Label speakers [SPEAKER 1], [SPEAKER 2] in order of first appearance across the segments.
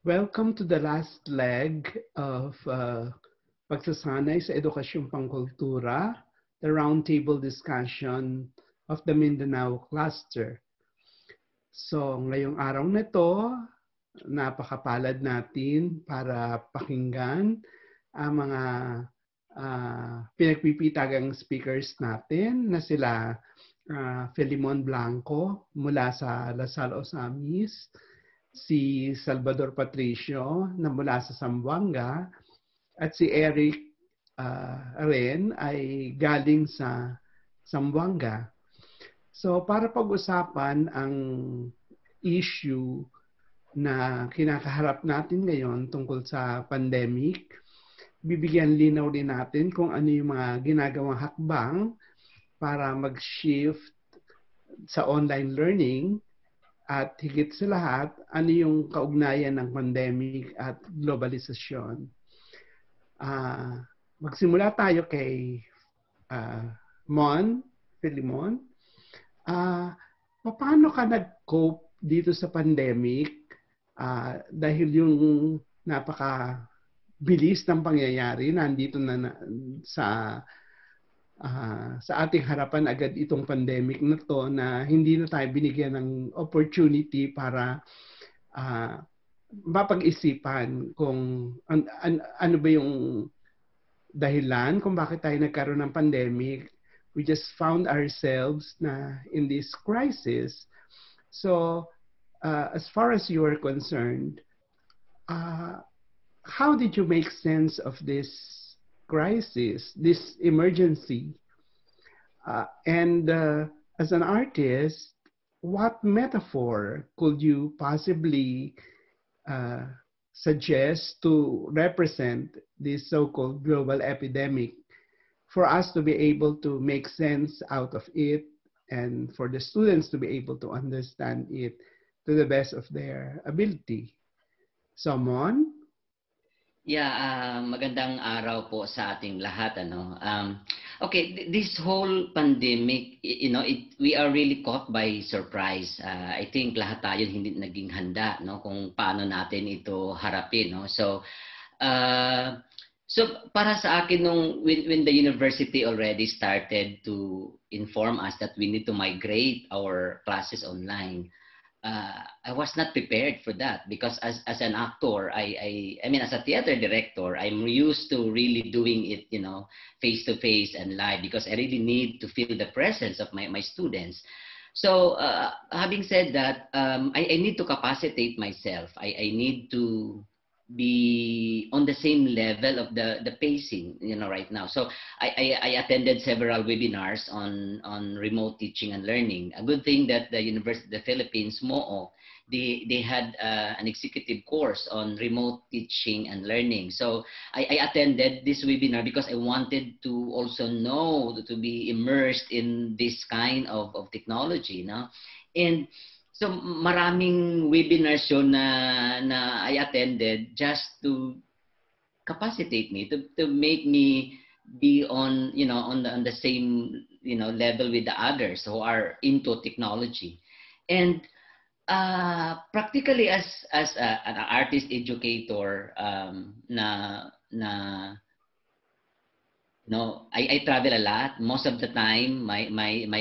[SPEAKER 1] Welcome to the last leg of Pagsasanay sa Edukasyong Pangkultura, the Round Table Discussion of the Mindanao Cluster. So ngayong araw na ito, napakapalad natin para pakinggan ang mga pinagpipitagang speakers natin na sila Felimon Blanco mula sa Lasal Osamis, si Salvador Patricio na mula sa Zamboanga, at si Eric rin ay galing sa Zamboanga. So para pag-usapan ang issue na kinakaharap natin ngayon tungkol sa pandemic, bibigyan linaw din natin kung ano yung mga ginagawang hakbang para mag-shift sa online learning. At higit sa lahat, ano yung kaugnayan ng pandemic at globalisasyon. Magsimula tayo kay Felimon. Paano ka nag-cope dito sa pandemic dahil yung napakabilis ng pangyayari nandito na sa ating harapan agad itong pandemic na to, na hindi na tayo binigyan ng opportunity para mapag-isipan kung ano ba yung dahilan kung bakit tayo nagkaroon ng pandemic. We just found ourselves na in this crisis. So as far as you are concerned, how did you make sense of this crisis, this emergency? And as an artist, what metaphor could you possibly suggest to represent this so-called global epidemic for us to be able to make sense out of it and for the students to be able to understand it to the best of their ability? Someone?
[SPEAKER 2] Yeah, magandang araw po sa ating lahat. Okay, this whole pandemic, we are really caught by surprise. I think lahat tayo hindi naging handa, kung paano natin ito harapin, So para sa akin, when the university already started to inform us that we need to migrate our classes online, I was not prepared for that, because as an actor, I mean, as a theater director, I'm used to really doing it, face to face and live, because I really need to feel the presence of my students. So having said that, I need to capacitate myself. I need to be on the same level of the pacing, right now. So I attended several webinars on remote teaching and learning. A good thing that the University of the Philippines, MOO, they had an executive course on remote teaching and learning. So I attended this webinar because I wanted to also know, to be immersed in this kind of technology, And so maraming webinars yun na I attended just to capacitate me, to make me be on, on the same, level with the others who are into technology. And practically as an artist educator, I travel a lot. Most of the time, my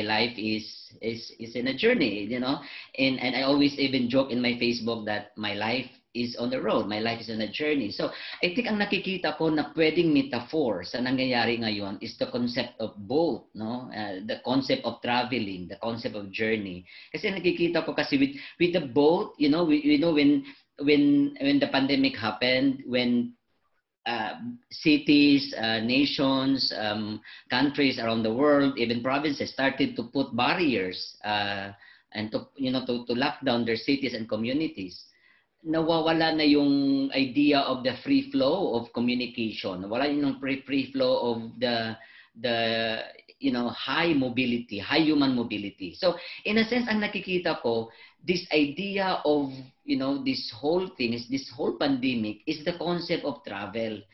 [SPEAKER 2] life is in a journey, and I always even joke in my Facebook that my life is on the road. My life is on a journey. So I think ang nakikita ko na pwedeng metaphor sa nangyayari ngayon is the concept of both, the concept of traveling, the concept of journey. Kasi nakikita ko kasi with the boat, when the pandemic happened, when cities, nations, countries around the world, even provinces started to put barriers and to lock down their cities and communities. Nawawala na yung idea of the free flow of communication. Nawala yung free flow of the high mobility, high human mobility. So in a sense, ang nakikita ko, this idea of, this whole thing, this whole pandemic is the concept of travel,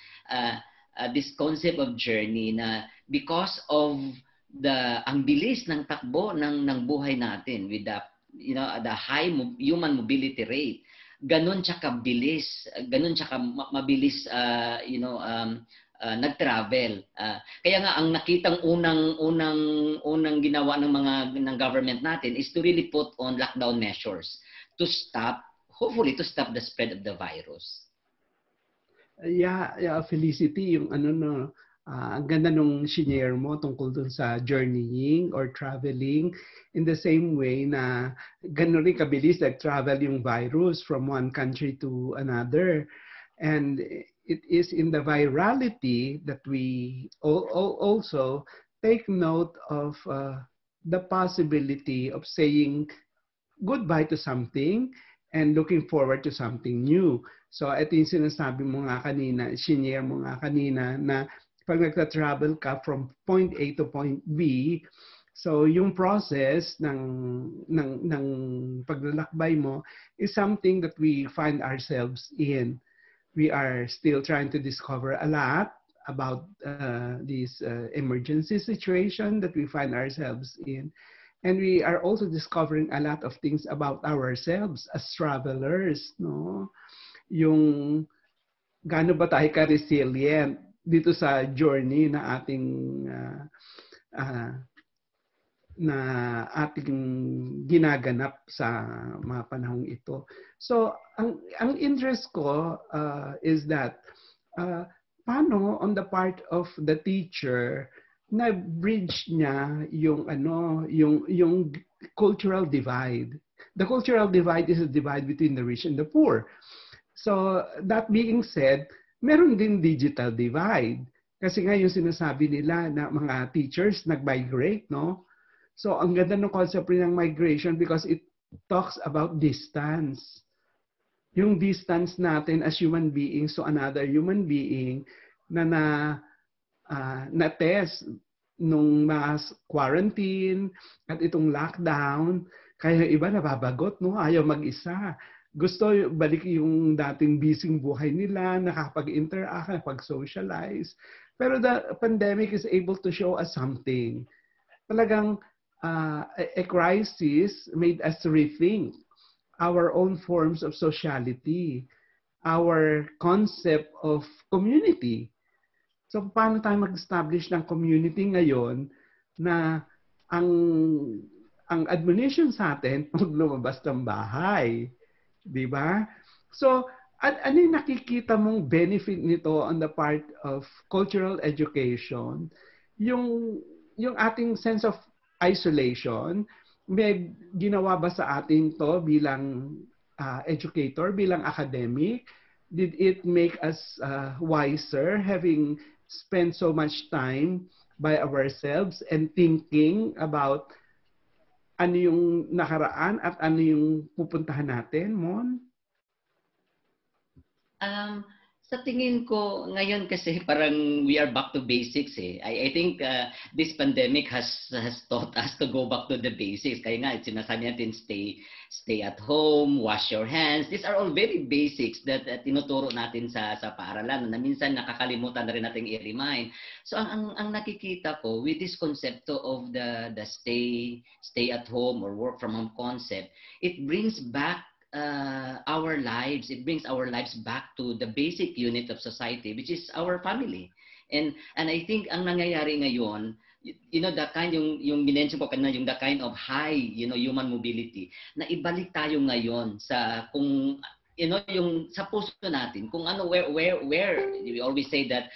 [SPEAKER 2] this concept of journey, na because of ang bilis ng takbo ng buhay natin with the high human mobility rate, ganun siya kabilis, ganun siya mabilis, nag-travel. Kaya nga ang nakitang unang ginawa ng government natin is to really put on lockdown measures to stop, hopefully to stop the spread of the virus.
[SPEAKER 1] Yeah, Felicity, yung ano no, ang ganda nung shinare mo tungkol dun sa journeying or traveling in the same way na gano'n rin kabilis nag-travel yung virus from one country to another. And it is in the virality that we also take note of the possibility of saying goodbye to something and looking forward to something new. So ito yung sinasabi mo nga kanina, shinare mo nga kanina na pag nagta-travel ka from point A to point B, so yung process ng paglalakbay mo is something that we find ourselves in. We are still trying to discover a lot about this emergency situation that we find ourselves in. And we are also discovering a lot of things about ourselves as travelers, no? Yung gaano ba tayo ka-resilient dito sa journey na ating ginaganap sa mga panahong ito. So, ang interest ko is that paano on the part of the teacher na bridge niya yung cultural divide. The cultural divide is a divide between the rich and the poor. So that being said, meron din digital divide. Kasi nga yung sinasabi nila na mga teachers nag-migrate, no? So ang ganda ng concept rin ng migration because it talks about distance. Yung distance natin as human beings to another human being na test nung mga quarantine at itong lockdown, kaya iba nababagot, no? Ayaw mag-isa. Gusto balik yung dating busy buhay nila, nakapag-interact, nakapag-socialize. Pero the pandemic is able to show us something. Talagang a crisis made us rethink our own forms of sociality, our concept of community. So paano tayo mag-establish ng community ngayon na ang admonition sa atin, huwag lumabas ng bahay. Di ba? So, ano yung nakikita mong benefit nito on the part of cultural education? Yung ating sense of isolation, may ginawa ba sa atin to bilang educator, bilang academic? Did it make us wiser having spent so much time by ourselves and thinking about ano yung nakaraan at ano yung pupuntahan natin, Mon?
[SPEAKER 2] Sa tingin ko, ngayon kasi parang we are back to basics eh. I think this pandemic has taught us to go back to the basics. Kaya nga, sinasabi natin stay at home, wash your hands. These are all very basics that tinuturo natin sa paaralan na minsan nakakalimutan na rin nating i-remind. So ang nakikita ko with this concept of the stay at home or work from home concept, it brings back our lives. It brings our lives back to the basic unit of society, which is our family. And I think ang nangyayari ngayon, the kind yung minention ko kanina, yung the kind of high, human mobility, na ibalik tayo ngayon sa kung yung sa puso natin, kung ano, where we always say that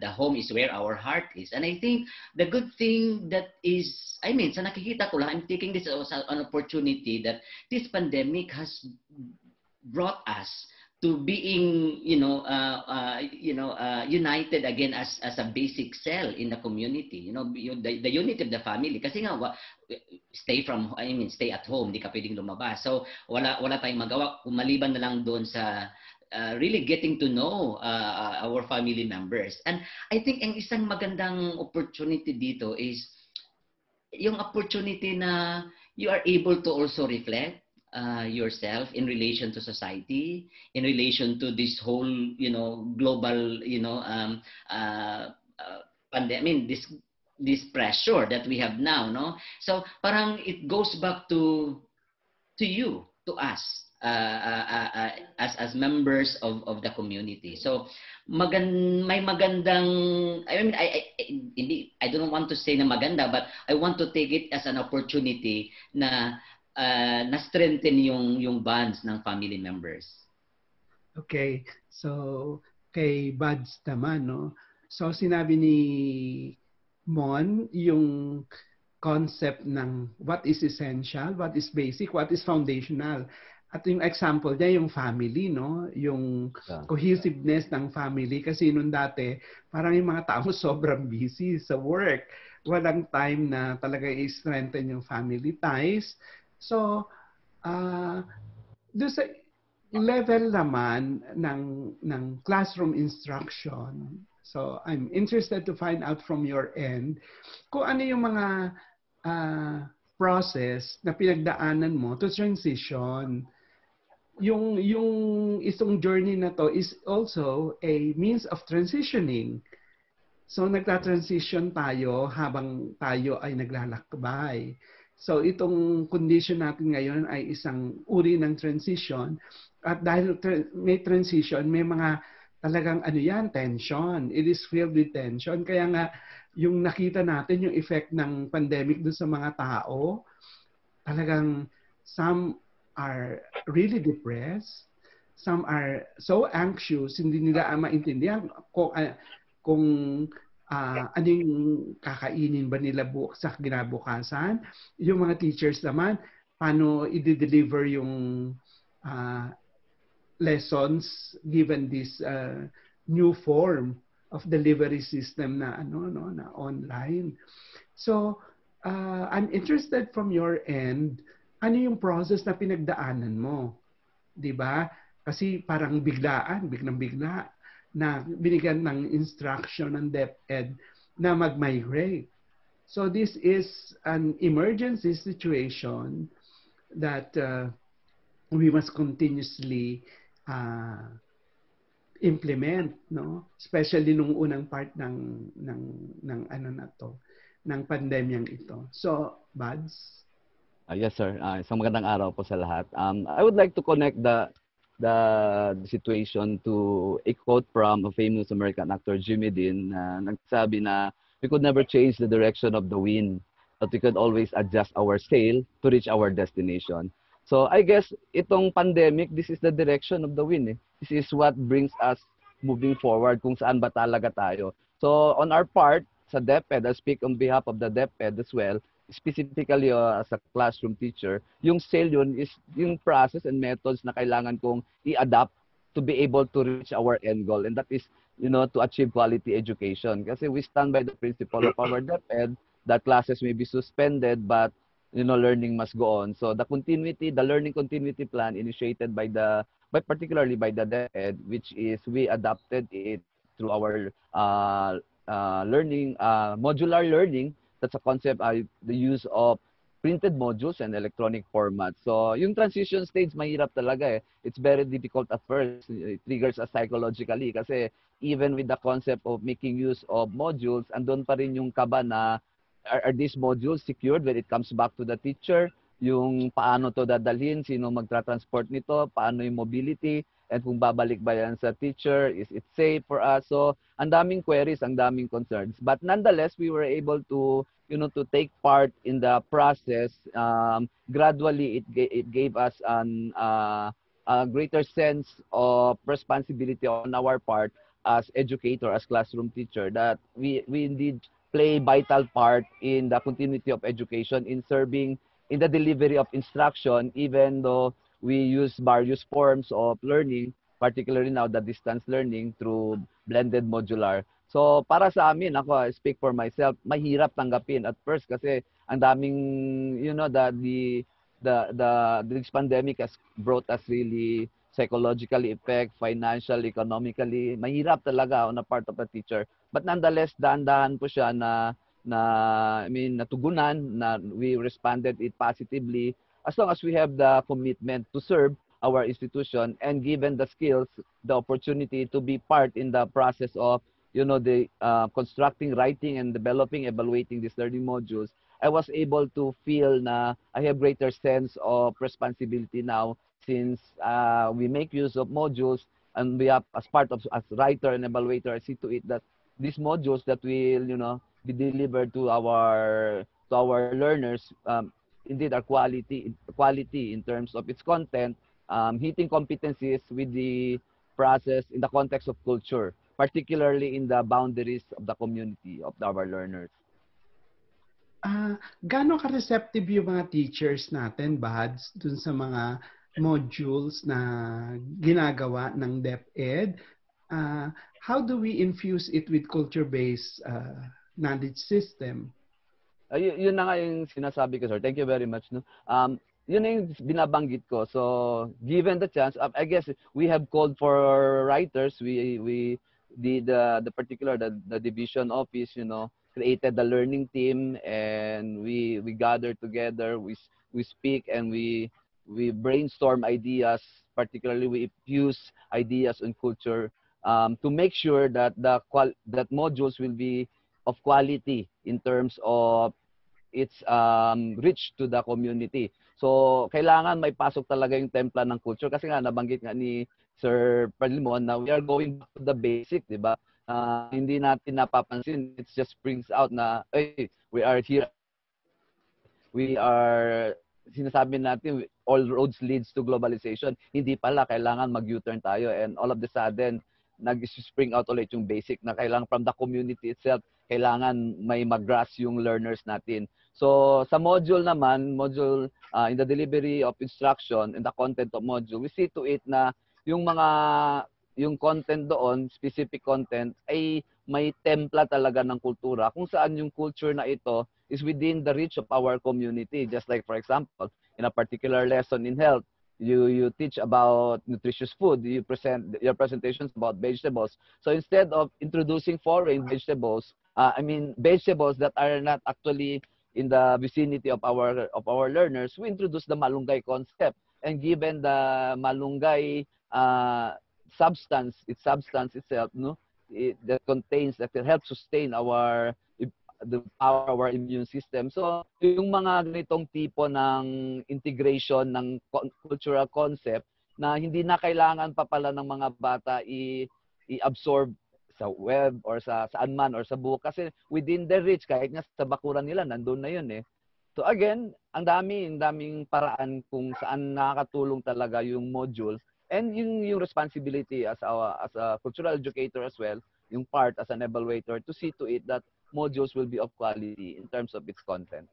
[SPEAKER 2] the home is where our heart is. And I think the good thing that is, sa nakikita ko lang, I'm taking this as an opportunity that this pandemic has brought us to being, united again as a basic cell in the community. The unity of the family. Kasi nga, stay at home, di ka pwedeng lumabas. So, wala tayong magawa, maliban na lang doon sa really getting to know our family members. And I think ang isang magandang opportunity dito is yung opportunity na you are able to also reflect yourself in relation to society, in relation to this whole, global, pandemic, this pressure that we have now, no? So parang it goes back to you, to us as members of the community. So may magandang, I mean, I don't want to say na maganda, but I want to take it as an opportunity na na-strengthen yung bonds ng family members.
[SPEAKER 1] Okay. So, kay Buds naman, no? So, sinabi ni Mon yung concept ng what is essential, what is basic, what is foundational. At yung example niya, yung family, no? Yung cohesiveness ng family. Kasi nung dati, parang yung mga tao sobrang busy sa work. Walang time na talaga i-strengthen yung family ties. So, doon sa level naman ng classroom instruction, so I'm interested to find out from your end kung ano yung mga process na pinagdaanan mo to transition. Yung isang journey na to is also a means of transitioning. So nagta-transition tayo habang tayo ay naglalakbay. So itong condition natin ngayon ay isang uri ng transition. At dahil may transition, may mga talagang ano yan, tension. It is filled with tension. Kaya nga yung nakita natin yung effect ng pandemic doon sa mga tao, talagang some are really depressed, some are so anxious, hindi nila maintindihan kung ano yung kakainin ba nila sa kinabukasan. Yung mga teachers naman, paano i-deliver yung lessons given this new form of delivery system na na online. So, I'm interested from your end, ano yung process na pinagdaanan mo? 'Di ba? Kasi parang biglang-bigla na binigyan ng instruction ng DepEd na mag-migrate. So this is an emergency situation that we must continuously implement, no? Especially nung unang part ng ano na to, ng pandemyang ito. So, Buds?
[SPEAKER 3] Yes, sir. Isang magandang araw po sa lahat. I would like to connect the situation to a quote from a famous American actor, Jimmy Dean, na nagsabi na we could never change the direction of the wind, but we could always adjust our sail to reach our destination. So I guess itong pandemic, this is the direction of the wind. This is what brings us moving forward kung saan ba talaga tayo. So on our part, sa DepEd, I speak on behalf of the DepEd as well, specifically as a classroom teacher, yung SAIL yun is yung process and methods na kailangan kong i-adapt to be able to reach our end goal. And that is, to achieve quality education. Kasi we stand by the principle of our DepEd that classes may be suspended, but, learning must go on. So the learning continuity plan initiated particularly by the DepEd, which is we adapted it through our modular learning. That's a concept, the use of printed modules and electronic format. So, yung transition stage, mahirap talaga eh. It's very difficult at first. It triggers us psychologically kasi even with the concept of making use of modules, andun pa rin yung kaba na are these modules secured when it comes back to the teacher? Yung paano to dadalhin, sino magtra-transport nito, paano yung mobility, and kung babalik ba yan sa teacher, is it safe for us? So, ang daming queries, ang daming concerns. But nonetheless, we were able to, to take part in the process. Gradually, it gave us a greater sense of responsibility on our part as educator, as classroom teacher, that we indeed play vital part in the continuity of education, in serving, in the delivery of instruction, even though we use various forms of learning, particularly now the distance learning through blended modular. So para sa amin, I speak for myself, mahirap tanggapin at first kasi ang daming, this pandemic has brought us really psychological effect, financial, economically. Mahirap talaga on the part of the teacher. But nonetheless, dahan-dahan po siya natugunan, na we responded it positively as long as we have the commitment to serve our institution and given the skills, the opportunity to be part in the process of, the constructing, writing, and developing, evaluating these learning modules. I was able to feel na I have greater sense of responsibility now since we make use of modules, and we have, as part of, as writer and evaluator, I see to it that these modules that will, be delivered to our learners, indeed are quality in terms of its content, hitting competencies with the process in the context of culture, particularly in the boundaries of the community of our learners.
[SPEAKER 1] Gaano ka-receptive yung mga teachers natin, Bads, dun sa mga modules na ginagawa ng DepEd? How do we infuse it with culture-based knowledge system?
[SPEAKER 3] Yun na nga yung sinasabi ko, sir. Thank you very much. No? Yun na yung binabanggit ko. So, given the chance, I guess we have called for writers. We did the particular, the division office, created the learning team, and we gathered together, we speak, and we brainstorm ideas, particularly we infuse ideas on culture, to make sure that that modules will be of quality in terms of its reach to the community. So, kailangan may pasok talaga yung templa ng culture, kasi nga nabanggit nga ni Sir Felimon na we are going back to the basic, di ba? Hindi natin napapansin, it just brings out na, hey, we are here, we are, sinasabi natin, all roads leads to globalization. Hindi pala, kailangan mag-U-turn tayo, and all of the sudden, nag-spring out ulit yung basic na kailangan from the community itself, kailangan may mag-grasp yung learners natin. So, sa module naman, in the delivery of instruction, in the content of module, we see to it na yung content doon, specific content, ay may templa talaga ng kultura, kung saan yung culture na ito is within the reach of our community. Just like, for example, in a particular lesson in health, you teach about nutritious food, you present your presentations about vegetables. So instead of introducing foreign vegetables, vegetables that are not actually in the vicinity of our learners, we introduce the malunggay concept. And given the malunggay substance itself, that contains, that can help sustain the power of our immune system. So, yung mga ganitong tipo ng integration ng cultural concept na hindi na kailangan pa pala ng mga bata i-absorb sa web or saan man or sa book, kasi within their reach, kahit nga sa bakuran nila, nandun na yun eh. So again, ang daming paraan kung saan nakakatulong talaga yung module, and yung responsibility as a cultural educator as well, yung part as an evaluator, to see to it that modules will be of quality in terms of its content.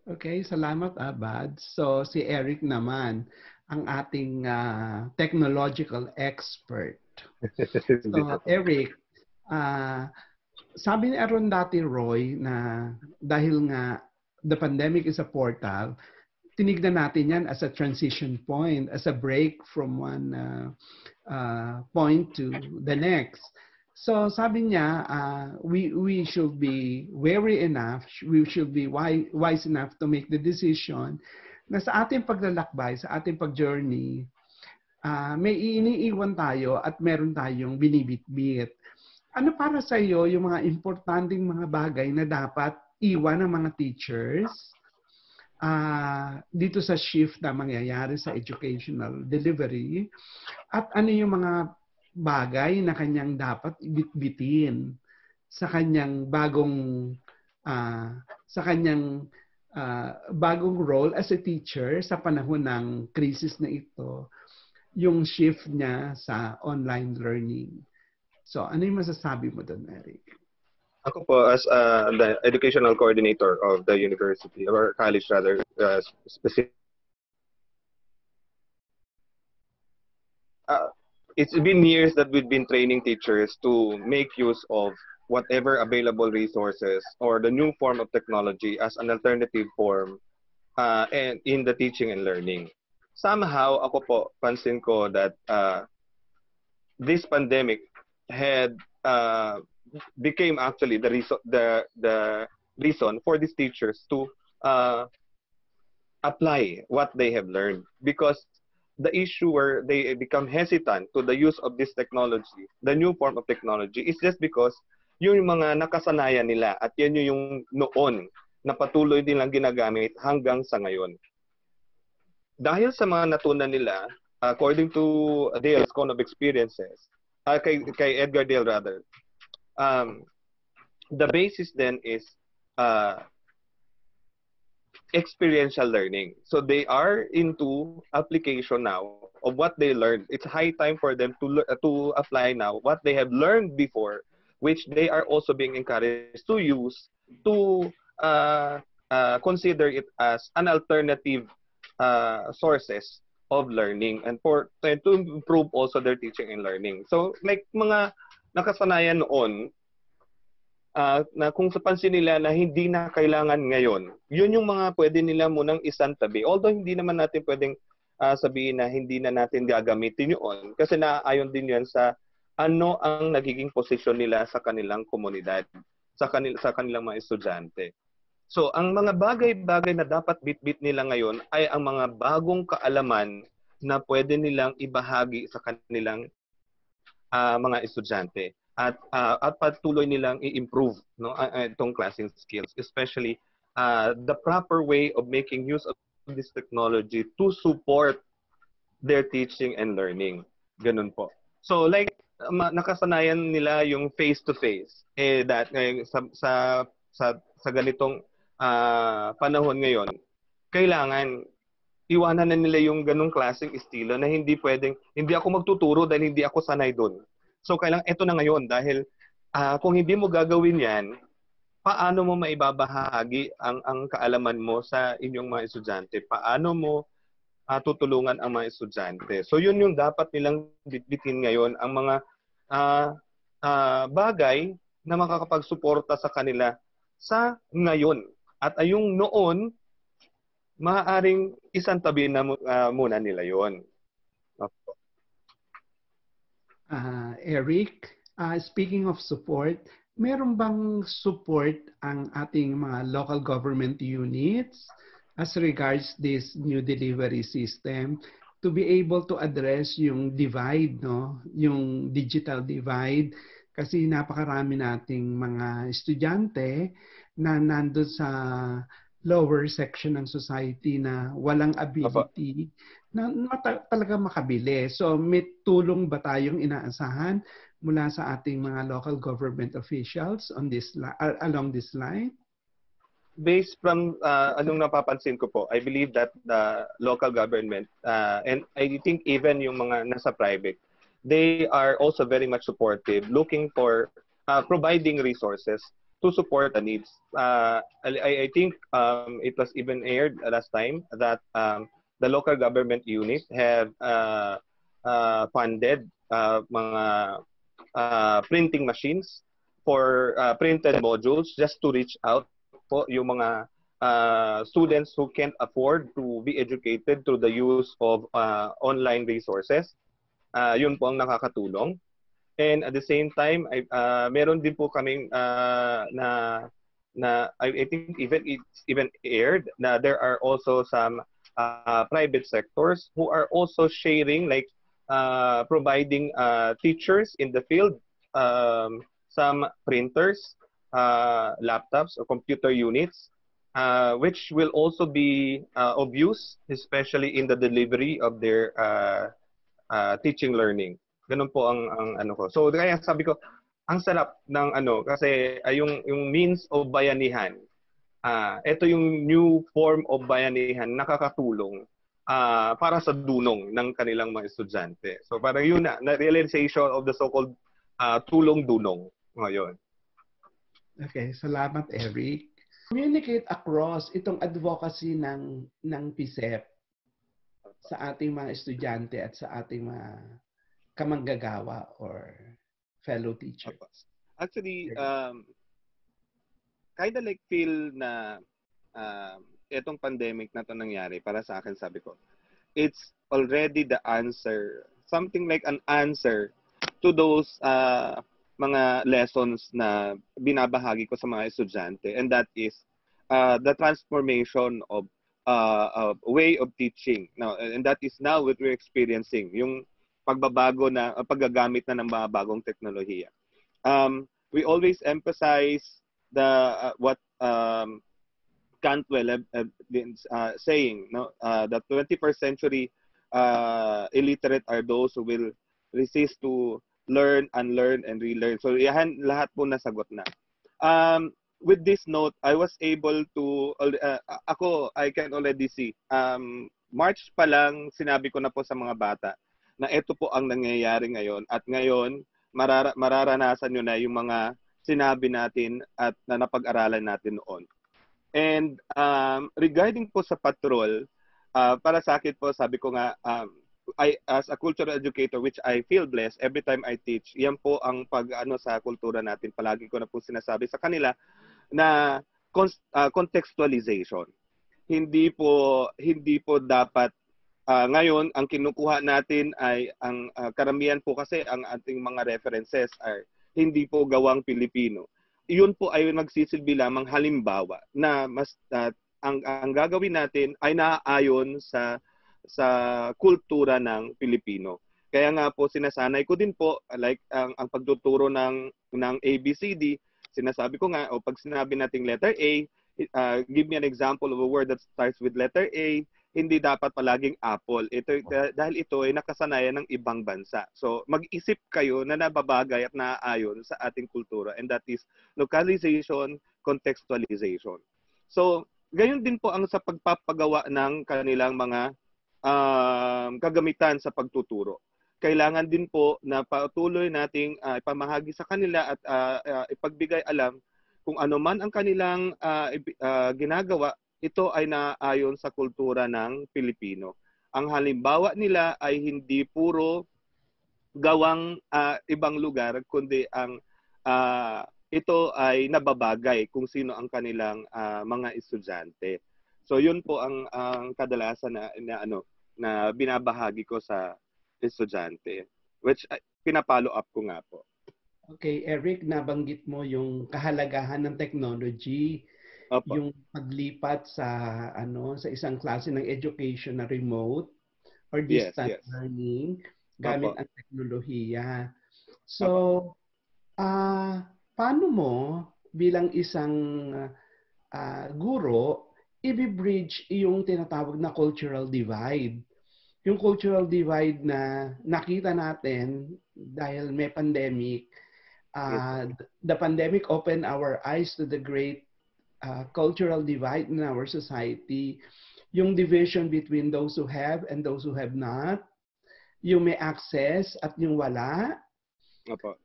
[SPEAKER 1] Okay, salamat Abad. So si Eric naman, ang ating technological expert. So Eric, sabi ni Arundhati Roy na dahil nga the pandemic is a portal, tinignan natin yan as a transition point, as a break from one point to the next. So sabi niya, we should be wary enough, we should be wise enough to make the decision na sa ating paglalakbay, sa ating pag-journey, may iniiwan tayo at meron tayong binibitbit. Ano para sa iyo yung mga importanteng mga bagay na dapat iwan ng mga teachers dito sa shift na mangyayari sa educational delivery, at ano yung mga bagay na kanyang dapat ibitbitin sa kanyang bagong role as a teacher sa panahon ng crisis na ito, yung shift niya sa online learning. So, ano yung masasabi mo doon, Eric?
[SPEAKER 4] Ako po, as the educational coordinator of the university, or college rather, specific. It's been years that we've been training teachers to make use of whatever available resources or the new form of technology as an alternative form and in the teaching and learning. Somehow, ako po, pansin ko that this pandemic had became actually the reason for these teachers to apply what they have learned, because the issue where they become hesitant to the use of this technology, the new form of technology, is just because yung mga nakasanayan nila at yan yung noon na patuloy din lang ginagamit hanggang sa ngayon. dahil sa mga natunan nila, according to Dale's cone of experiences, kay Edgar Dale rather, um, the basis then is uh, experiential learning. So they are into application now of what they learned. It's high time for them to apply now what they have learned before, which they are also being encouraged to use to consider it as an alternative sources of learning and to improve also their teaching and learning. So like mga nakasanayan noon, na kung sa pansin nila na hindi na kailangan ngayon, yun yung mga pwede nila munang isantabi. Although hindi naman natin pwedeng sabihin na hindi na natin gagamitin yun kasi naaayon din yan sa ano ang nagiging posisyon nila sa kanilang komunidad, sa kanilang mga estudyante. So, ang mga bagay-bagay na dapat bit-bit nila ngayon ay ang mga bagong kaalaman na pwede nilang ibahagi sa kanilang mga estudyante at patuloy nilang i-improve itong classing skills, especially the proper way of making use of this technology to support their teaching and learning. Ganun po. So like nakasanayan nila yung face-to-face sa ganitong panahon ngayon, kailangan iwanan na nila yung ganung klaseng estilo na hindi ako magtuturo dahil hindi ako sanay doon. So, kailangan, ito na ngayon dahil kung hindi mo gagawin yan, paano mo maibabahagi ang kaalaman mo sa inyong mga estudyante? Paano mo tutulungan ang mga estudyante? So, yun yung dapat nilang bitbitin ngayon, ang mga bagay na makakapagsuporta sa kanila sa ngayon. At ayong noon, maaaring isantabi na muna nila yon.
[SPEAKER 1] Eric, speaking of support, meron bang support ang ating mga local government units as regards this new delivery system to be able to address yung divide, no? Yung digital divide? Kasi napakarami nating mga estudyante na nandun sa lower section ng society na walang ability na talaga makabili. So may tulong ba tayong inaasahan mula sa ating mga local government officials on this along this line?
[SPEAKER 4] Based from anong napapansin ko po, I believe that the local government and I think even yung mga nasa private, they are also very much supportive, looking for providing resources to support the needs. I think it was even aired last time that the local government unit have funded mga printing machines for printed modules just to reach out po yung mga students who can't afford to be educated through the use of online resources. Yun po ang nakakatulong. And at the same time, meron din po kaming I think it's even aired na there are also some private sectors who are also sharing, like providing teachers in the field some printers, laptops or computer units, which will also be of use, especially in the delivery of their teaching learning. Ganun po ang ano ko. So kaya sabi ko, ang sarap ng kasi yung means of bayanihan. Ito yung new form of bayanihan, nakakatulong para sa dunong ng kanilang mga estudyante. So parang yun na realization of the so-called tulong-dunong ngayon.
[SPEAKER 1] Okay, salamat Eric. Communicate across itong advocacy ng PSEP sa ating mga estudyante at sa ating mga kamanggagawa or fellow teachers.
[SPEAKER 4] Actually, kind of like feel na itong pandemic na to nangyari para sa akin, sabi ko, it's already the answer, something like an answer to those mga lessons na binabahagi ko sa mga estudyante, and that is the transformation of way of teaching now, and that is now what we're experiencing, yung pagbabago na paggagamit na ng mga bagong teknolohiya. We always emphasize the what Cantwell have been saying, no, that 21st century illiterate are those who will resist to learn, unlearn, and relearn. So yan lahat po nasagot na. With this note, I was able to, I can already see, March pa lang, sinabi ko na po sa mga bata na ito po ang nangyayari ngayon. At ngayon, mararanasan nyo na yung mga sinabi natin at na napag-aralan natin noon. And regarding po sa patrol, para sa akin po, sabi ko nga, I, as a cultural educator, which I feel blessed every time I teach, yan po ang pag-ano sa kultura natin. Palagi ko na po sinasabi sa kanila na contextualization. Hindi po dapat ngayon ang kinukuha natin ay ang karamihan po kasi ang ating mga references ay hindi po gawang Pilipino. Iyon po ay magsisilbi lamang halimbawa na mas ang gagawin natin ay naaayon sa kultura ng Pilipino. Kaya nga po sinasanay ko din po like ang pagtuturo ng ABCD, sinasabi ko nga pag sinabi nating letter A, give me an example of a word that starts with letter A, hindi dapat palaging apple. Dahil ito ay nakasanayan ng ibang bansa. So mag-isip kayo na nababagay at naaayon sa ating kultura, and that is localization, contextualization. So gayon din po ang sa pagpapagawa ng kanilang mga kagamitan sa pagtuturo. Kailangan din po na patuloy nating ipamahagi sa kanila at ipagbigay alam kung ano man ang kanilang ginagawa, ito ay naayon sa kultura ng Pilipino. Ang halimbawa nila ay hindi puro gawang ibang lugar, kundi ang ito ay nababagay kung sino ang kanilang mga estudyante. So yun po ang kadalasan na binabahagi ko sa estudyante, which pinapollow up ko nga po.
[SPEAKER 1] Okay, Eric, nabanggit mo yung kahalagahan ng technology,
[SPEAKER 4] Opo.
[SPEAKER 1] yung paglipat sa sa isang klase ng education na remote or distant learning gamit
[SPEAKER 4] Opo.
[SPEAKER 1] ang teknolohiya. So, paano mo bilang isang guro i-bridge yung tinatawag na cultural divide? Yung cultural divide na nakita natin dahil may pandemic, the pandemic opened our eyes to the great cultural divide in our society. Yung division between those who have and those who have not, yung may access at yung wala.
[SPEAKER 4] Opo.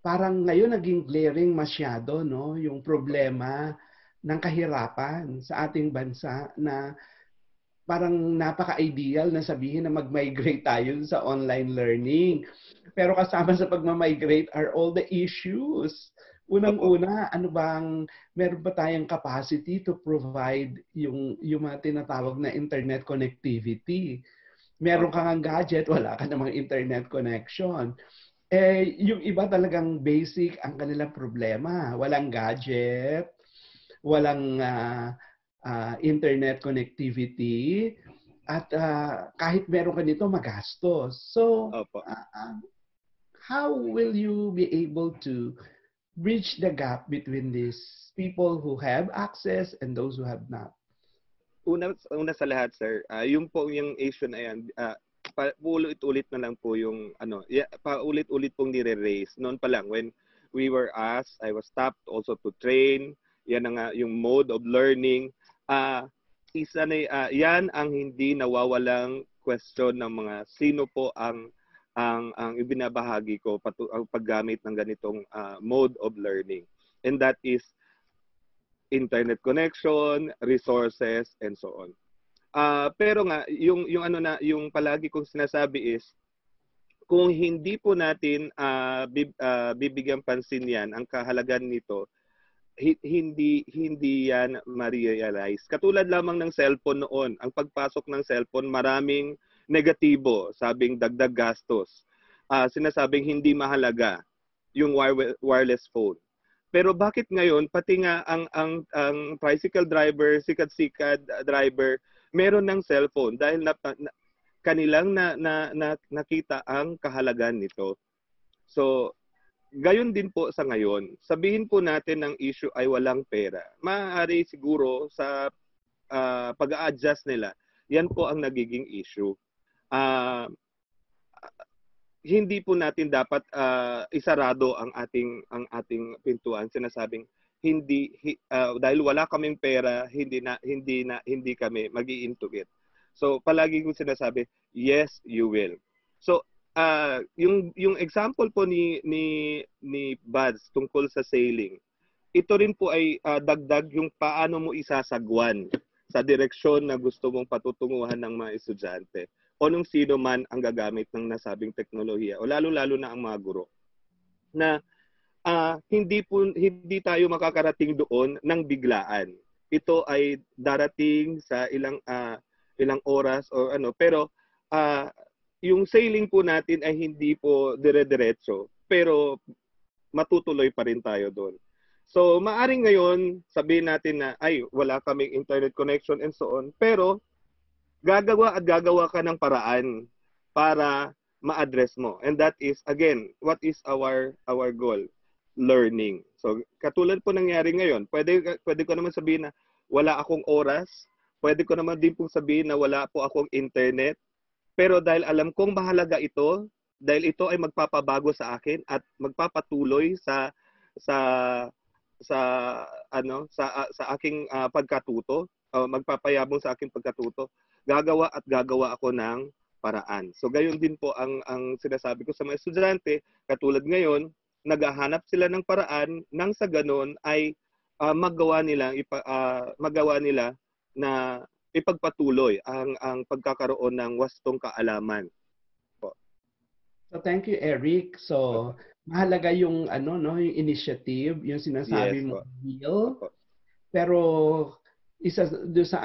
[SPEAKER 1] Parang ngayon naging glaring masyado, no? Yung problema ng kahirapan sa ating bansa na parang napaka-ideal na sabihin na mag-migrate tayo sa online learning. Pero kasama sa pag-migrate are all the issues. Unang-una, meron ba tayong capacity to provide yung mga tinatawag na internet connectivity? Meron kang gadget, wala ka namang internet connection. Yung iba talagang basic ang kanilang problema. Walang gadget, walang internet connectivity, at kahit meron ka nito, magastos. So, how will you be able to bridge the gap between these people who have access and those who have not?
[SPEAKER 4] Una sa lahat, sir, yung po yung issue na yan, paulit-ulit na lang po yung paulit-ulit pong nire-raise. Noon pa lang, when we were asked, I was tapped also to train, yan nga yung mode of learning. Yan ang hindi nawawalang question ng mga sino po ang ibinabahagi ko ang paggamit ng ganitong mode of learning. And that is internet connection, resources, and so on. Pero nga yung palagi kong sinasabi is kung hindi po natin bibigyan pansin yan, ang kahalagan nito, hindi yan ma-realize. Katulad lamang ng cellphone noon, ang pagpasok ng cellphone maraming negatibo, sabing dagdag gastos. Sinasabing hindi mahalaga yung wireless phone. Pero bakit ngayon pati nga ang tricycle driver, sikat-sikat driver, meron ng cellphone dahil kanilang nakita ang kahalagan nito. So gayon din po sa ngayon. Sabihin po natin ng issue ay walang pera. Maaari siguro sa pag-a-adjust nila, yan po ang nagiging issue. Hindi po natin dapat isarado ang ating pintuan, sinasabing dahil wala kaming pera, hindi kami mag-iintugit. So palagi ko sinasabi, yes, you will. So yung example po ni Buds tungkol sa sailing, ito rin po ay dagdag yung paano mo isasagwan sa direksyon na gusto mong patutunguhan ng mga estudyante o nung sino man ang gagamit ng nasabing teknolohiya o lalo-lalo na ang mga guro na hindi tayo makakarating doon ng biglaan. Ito ay darating sa ilang oras o pero yung sailing po natin ay hindi po dire-diretso pero matutuloy pa rin tayo doon. So maaring ngayon sabihin natin na ay wala kaming internet connection and so on, pero gagawa ka ng paraan para ma-address mo. And that is, again, what is our goal? Learning. So, katulad po nangyari ngayon, pwede ko naman sabihin na wala akong oras, pwede ko naman din pong sabihin na wala po akong internet, pero dahil alam kong mahalaga ito, dahil ito ay magpapabago sa akin at magpapatuloy sa aking pagkatuto, magpapayabong sa aking pagkatuto, gagawa ako ng paraan. So gayon din po ang sinasabi ko sa mga estudyante, katulad ngayon, naghahanap sila ng paraan nang sa ganon ay magawa nila na ipagpatuloy ang pagkakaroon ng wastong kaalaman.
[SPEAKER 1] So thank you, Eric. So mahalaga yung yung initiative, yung sinasabi mo deal. Pero isa doon sa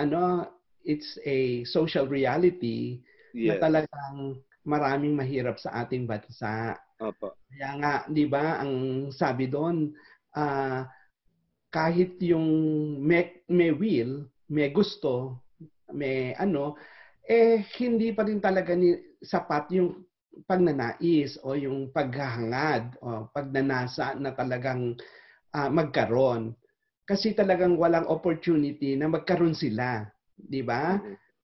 [SPEAKER 1] it's a social reality na talagang maraming mahirap sa ating bansa. Kaya nga, 'di ba, ang sabi doon, kahit yung may will, may gusto, may hindi pa rin talaga sapat yung pagnanais o yung paghahangad o pagnanasa na talagang magkaroon. Kasi talagang walang opportunity na magkaroon sila, 'di ba?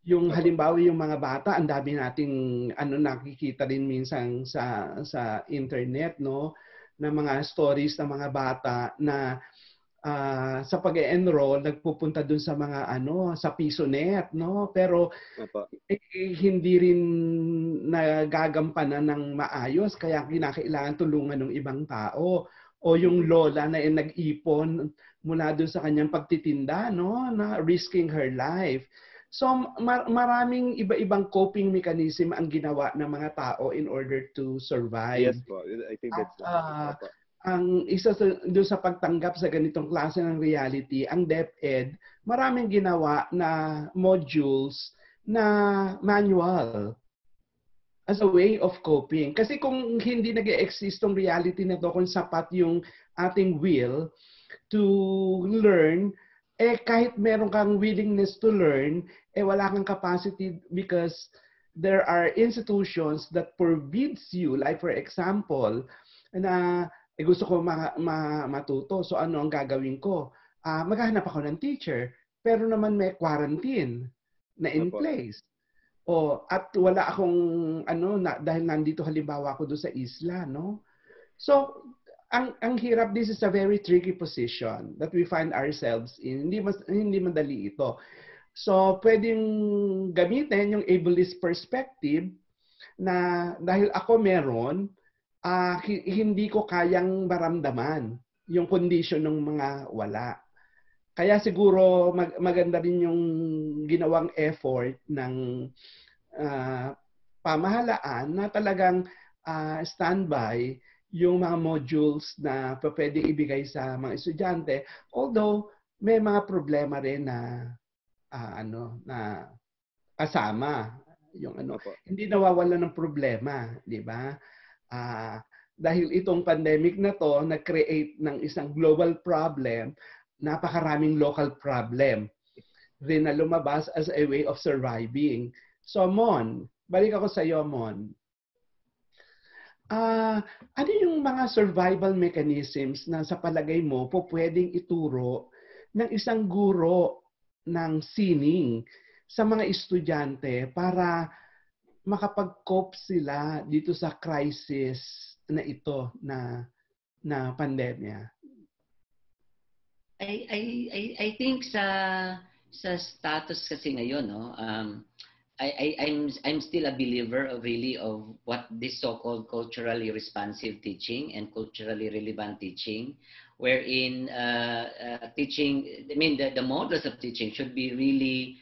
[SPEAKER 1] Yung halimbawa yung mga bata, ang dami nating nakikita rin minsan sa internet, no, na mga stories ng mga bata na sa pag-enroll nagpupunta dun sa mga sa PisoNet, no, pero hindi rin nagagampanan ng maayos kaya kinakailangan tulungan ng ibang tao o yung lola na nag-ipon mula dun sa kanyang pagtitinda, no, na risking her life. So maraming iba-ibang coping mechanism ang ginawa ng mga tao in order to survive.
[SPEAKER 4] Yes po, I think that's
[SPEAKER 1] ang isa doon sa pagtanggap sa ganitong klase ng reality, ang DepEd, maraming ginawa na modules na manual as a way of coping. Kasi kung hindi nag-e-exist tong reality na to, kung sapat yung ating will to learn, kahit meron kang willingness to learn, wala kang capacity because there are institutions that forbids you, like for example, na gusto ko matuto. So ano ang gagawin ko? Maghahanap ako ng teacher, pero naman may quarantine na in place. At wala akong dahil nandito halimbawa ako doon sa isla, no? So ang hirap, this is a very tricky position that we find ourselves in. Hindi madali ito. So pwedeng gamitin yung ableist perspective na dahil ako meron, hindi ko kayang maramdaman yung condition ng mga wala. Kaya siguro maganda rin yung ginawang effort ng pamahalaan na talagang standby yung mga modules na pwede ibigay sa mga estudyante. Although may mga problema rin na na kasama yung hindi nawawala ng problema, di ba? Dahil itong pandemic na to nag-create ng isang global problem, napakaraming local problem rin na lumabas as a way of surviving. So Mon, balik ako sa iyo, Mon. ano yung mga survival mechanisms na sa palagay mo pwedeng ituro ng isang guro ng sining sa mga estudyante para makapag-cope sila dito sa crisis na ito na pandemya?
[SPEAKER 2] I think sa status kasi ngayon, no, I'm still a believer of really of what this so-called culturally responsive teaching and culturally relevant teaching, wherein teaching, I mean the models of teaching should be really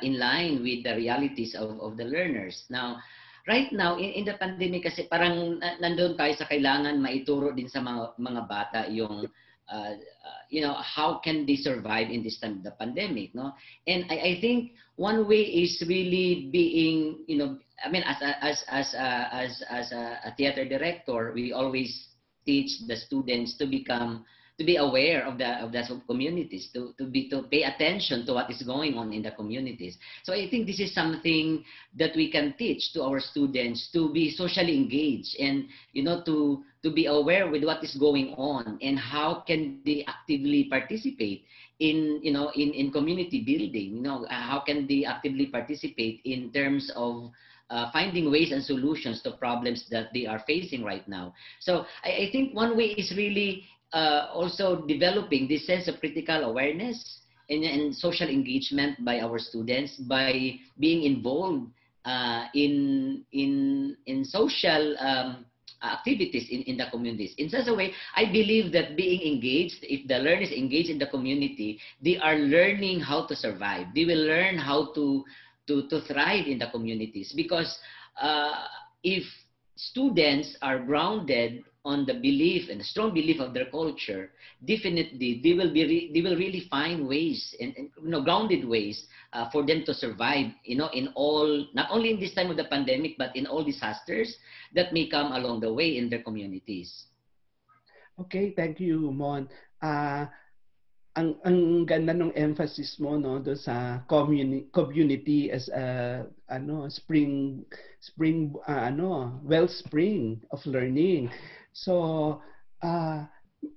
[SPEAKER 2] in line with the realities of the learners. Now, right now in the pandemic kasi parang nandoon tayo sa kailangan maituro din sa mga bata yung how can they survive in this time of the pandemic, no? And I think one way is really being, I mean, as a theater director, we always teach the students to be aware of the communities, to pay attention to what is going on in the communities. So I think this is something that we can teach to our students, to be socially engaged and to be aware with what is going on and how can they actively participate in community building. How can they actively participate in terms of finding ways and solutions to problems that they are facing right now. So I think one way is really also developing this sense of critical awareness and social engagement by our students by being involved in social activities in the communities. In such a way, I believe that being engaged, if the learner is engaged in the community, they are learning how to survive. They will learn how to thrive in the communities, because if students are grounded on the belief and the strong belief of their culture, definitely they will really find ways and grounded ways for them to survive, in all, not only in this time of the pandemic, but in all disasters that may come along the way in their communities.
[SPEAKER 1] Okay, thank you, Mon. Ang ganda ng emphasis mo, no, do sa community as a wellspring of learning. So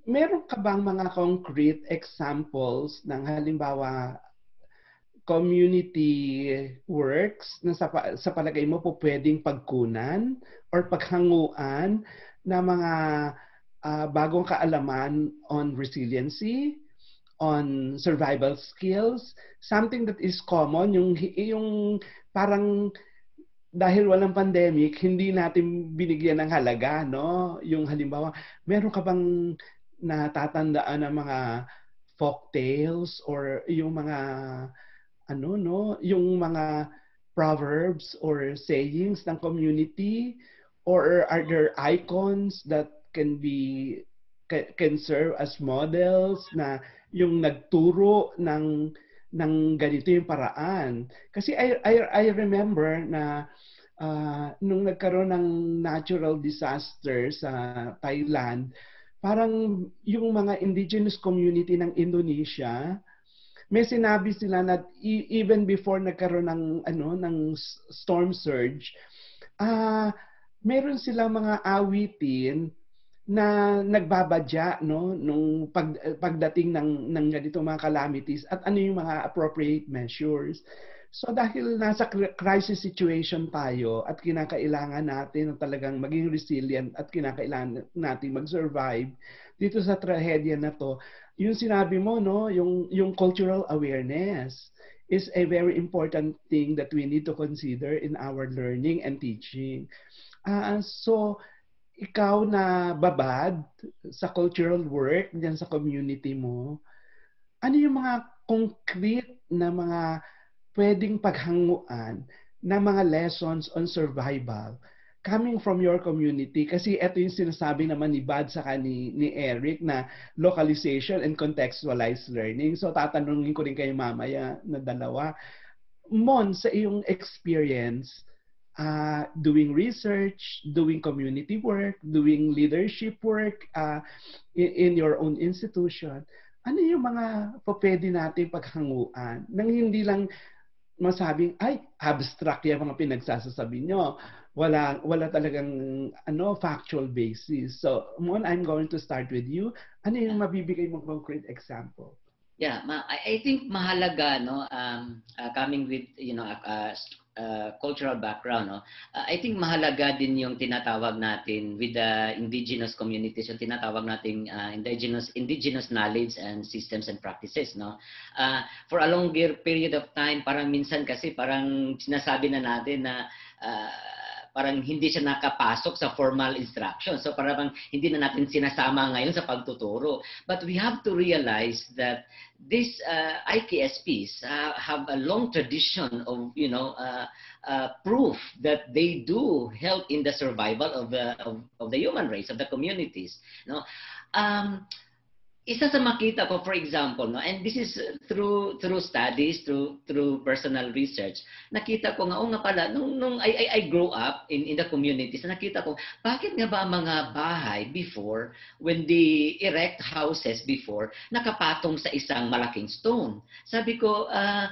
[SPEAKER 1] meron ka bang mga concrete examples ng halimbawa community works na sa palagay mo po pwedeng pagkunan or paghanguan na mga bagong kaalaman on resiliency, on survival skills, something that is common, yung parang dahil walang pandemic, hindi natin binigyan ng halaga, no? Yung halimbawa, meron ka bang natatandaan ng mga folk tales or yung mga yung mga proverbs or sayings ng community, or are there icons that can serve as models na yung nagturo ng ganito yung paraan? Kasi I remember na nung nagkaroon ng natural disaster sa Thailand, parang yung mga indigenous community ng Indonesia, may sinabi sila na even before nagkaroon ng storm surge, meron silang mga awitin na nagbabadya, no, nung pagdating ng ganito mga calamities at ano yung mga appropriate measures. So dahil nasa crisis situation tayo at kinakailangan natin na talagang maging resilient at kinakailangan natin mag-survive dito sa trahedya na to, yung sinabi mo, no, yung cultural awareness is a very important thing that we need to consider in our learning and teaching. So ikaw na babad sa cultural work diyan sa community mo, ano yung mga concrete na mga pwedeng paghanguan na mga lessons on survival coming from your community? Kasi ito yung sinasabi naman ni Bad saka ni Eric na localization and contextualized learning. So tatanungin ko rin kayo mamaya na dalawa. Mon, sa iyong experience, doing research, doing community work, doing leadership work in your own institution, ano yung mga pwede natin paghanguan nang hindi lang masabing, ay, abstract yung mga pinagsasasabi nyo. Wala talagang factual basis. So, Mon, I'm going to start with you. Ano yung mabibigay mong concrete example?
[SPEAKER 2] Yeah, I think mahalaga, no, coming with, cultural background, no, I think mahalaga din yung tinatawag natin with the indigenous communities, yung tinatawag nating indigenous knowledge and systems and practices, no. For a longer period of time, parang minsan kasi parang sinasabi na natin na parang hindi siya nakapasok sa formal instruction. So parang hindi na natin sinasama ngayon sa pagtuturo. But we have to realize that these IKSPs have a long tradition of, proof that they do help in the survival of the human race, of the communities. No? Isa sa makita ko, for example, no, and this is through studies, through personal research, nakita ko nga, nga pala, nung I grew up in the communities, nakita ko, bakit nga ba ang mga bahay before, when they erect houses before, nakapatong sa isang malaking stone? Sabi ko, and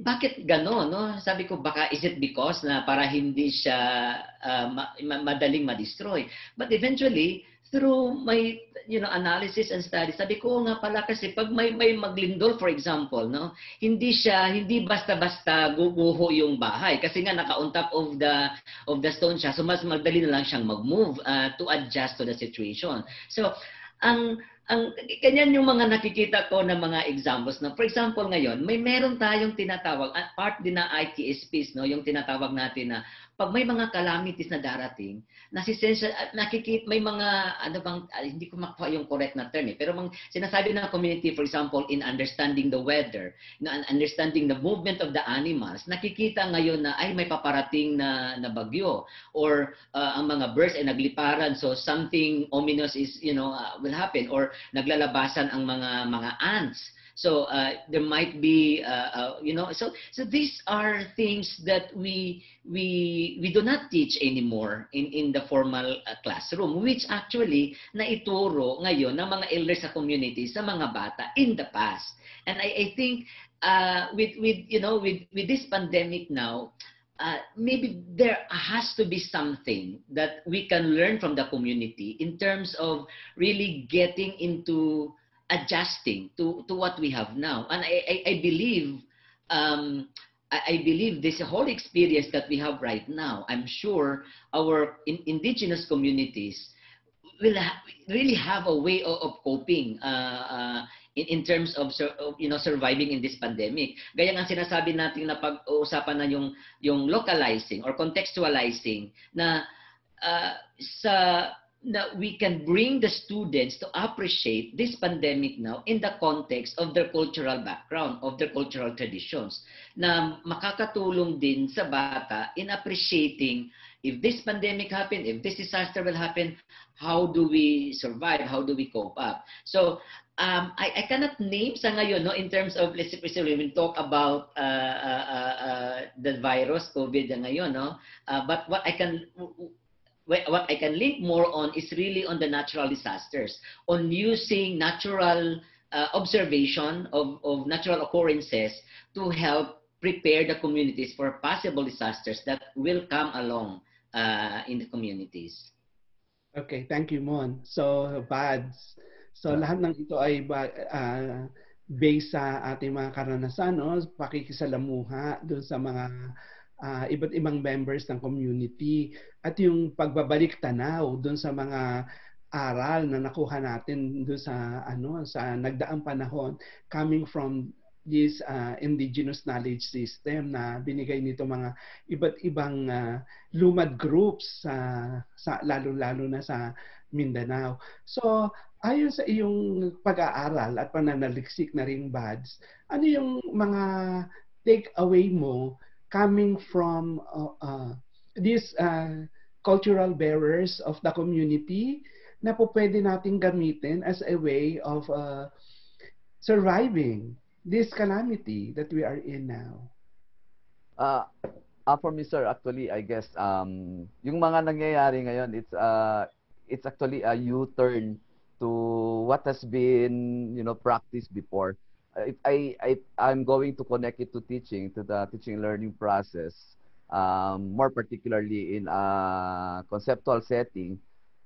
[SPEAKER 2] bakit gano'n? No? Sabi ko, baka is it because na para hindi siya madaling ma-destroy? But eventually, through my analysis and studies, sabi ko nga pala kasi pag may maglindol, for example, no, hindi basta-basta guguho yung bahay kasi nga naka-on top of the stone siya, so mas madali na lang siyang mag-move to adjust to the situation. So ang ganyan yung mga nakikita ko na mga examples na, for example, ngayon meron tayong tinatawag part din na ITSPs, no, yung tinatawag natin na pag may mga calamities na darating, nakikita may mga hindi ko makuha yung correct na term pero sinasabi ng community, for example, in understanding the weather, understanding the movement of the animals, nakikita ngayon na ay may paparating na bagyo or ang mga birds ay nagliparan, so something ominous is will happen, or naglalabasan ang mga ants. So there might be, so these are things that we do not teach anymore in the formal classroom, which actually naituro ngayon ng mga elders sa community sa mga bata in the past. And I think with this pandemic now, maybe there has to be something that we can learn from the community in terms of really getting into adjusting to what we have now. And I believe this whole experience that we have right now, I'm sure our indigenous communities will really have a way of coping in terms of surviving in this pandemic. Gaya nga sinasabi natin na pag-uusapan na yung localizing or contextualizing na we can bring the students to appreciate this pandemic now in the context of their cultural background, of their cultural traditions, na makakatulong din sa bata in appreciating if this pandemic happen, if this disaster will happen, how do we survive, how do we cope up? So I cannot name sa ngayon, no, in terms of, let's say, we will talk about the virus, COVID ngayon, no? But what I can link more on is really on the natural disasters, on using natural observation of natural occurrences to help prepare the communities for possible disasters that will come along in the communities.
[SPEAKER 1] Okay, thank you, Mon. So, Bads, so lahat ng ito ay based sa ating mga karanasan, no? Pakikisalamuha doon sa mga iba't ibang members ng community at yung pagbabalik tanaw doon sa mga aral na nakuha natin doon sa sa nagdaang panahon coming from this indigenous knowledge system na binigay nito mga iba't ibang lumad groups lalo-lalo na sa Mindanao. So ayon sa iyong pag-aaral at pananaliksik na ring, Bads, ano yung mga take away mo coming from these cultural bearers of the community na po pwede nating gamitin as a way of surviving this calamity that we are in now?
[SPEAKER 3] For me, sir, actually, I guess, yung mga nangyayari ngayon, it's actually a U-turn to what has been, practiced before. if I'm going to connect it to teaching, to the teaching and learning process, more particularly in a conceptual setting,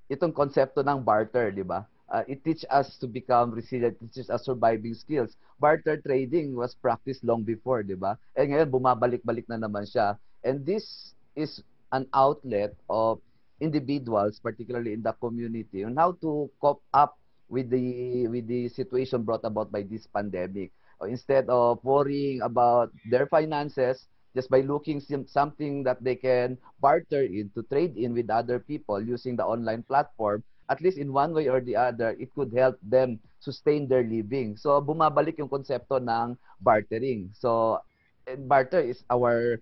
[SPEAKER 3] itong konsepto ng barter, di ba? It teach us to become resilient, it teaches us surviving skills. Barter trading was practiced long before, di ba? And ngayon, bumabalik-balik na naman siya. And this is an outlet of individuals, particularly in the community, on how to cope up with the situation brought about by this pandemic. Instead of worrying about their finances, just by looking something that they can barter in to trade in with other people using the online platform, at least in one way or the other, it could help them sustain their living. So bumabalik yung konsepto ng bartering. So and barter is our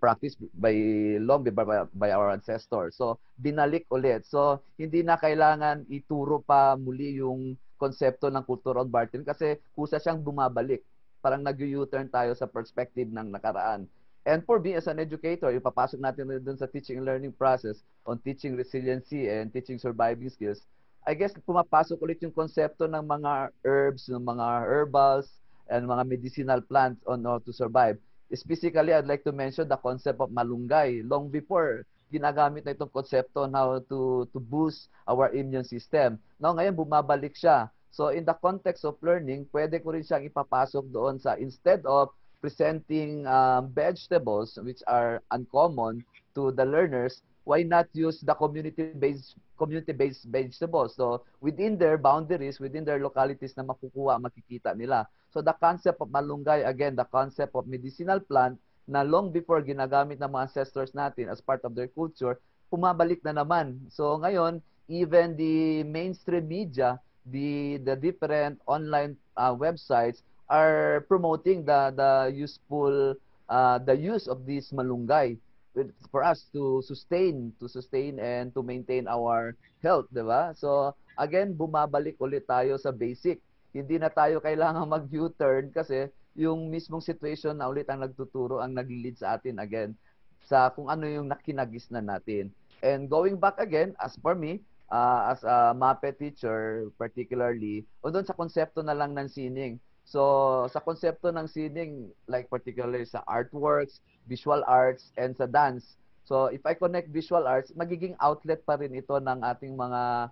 [SPEAKER 3] practice by long by our ancestors. So binalik ulit. So hindi na kailangan ituro pa muli yung konsepto ng cultural bartering kasi kusa siyang bumabalik. Parang nag-u-turn tayo sa perspective ng nakaraan. And for me as an educator, ipapasok natin dun sa teaching and learning process on teaching resiliency and teaching surviving skills. I guess pumapasok ulit yung konsepto ng mga herbs, ng mga herbals, and mga medicinal plants on how to survive. Specifically, I'd like to mention the concept of malunggay. Long before, ginagamit na itong konsepto on how to boost our immune system. Now, ngayon, bumabalik siya. So, in the context of learning, pwede ko rin siyang ipapasok doon sa instead of presenting vegetables which are uncommon to the learners, why not use the community-based vegetables? So within their boundaries, within their localities na makukuha, makikita nila. So the concept of malunggay, again, the concept of medicinal plant na long before ginagamit ng mga ancestors natin as part of their culture, pumabalik na naman. So ngayon, even the mainstream media, the different online websites are promoting the useful the use of this malunggay for us to sustain and to maintain our health, di ba? So again, bumabalik ulit tayo sa basic. Hindi na tayo kailangan mag-U-turn kasi yung mismong situation na ulit ang nagtuturo, ang nag-lead sa atin again sa kung ano yung nakinagis na natin. And going back again, as for me, as a MAPE teacher particularly, o doon sa konsepto na lang ng sining. So, sa konsepto ng sining, like particularly sa artworks, visual arts, and sa dance. So, if I connect visual arts, magiging outlet pa rin ito ng ating mga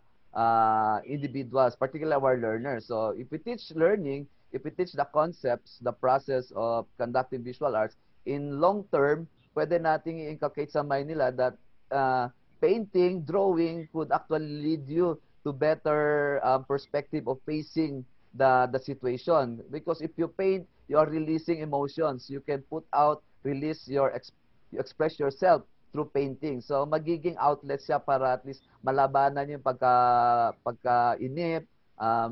[SPEAKER 3] individuals, particularly our learners. So, if we teach learning, if we teach the concepts, the process of conducting visual arts, in long term, pwede nating i-inculcate sa mind nila that painting, drawing could actually lead you to better perspective of facing the situation, because if you paint, you are releasing emotions, you can put out, release you express yourself through painting. So magiging outlet siya para at least malabanan yung pagka-inip,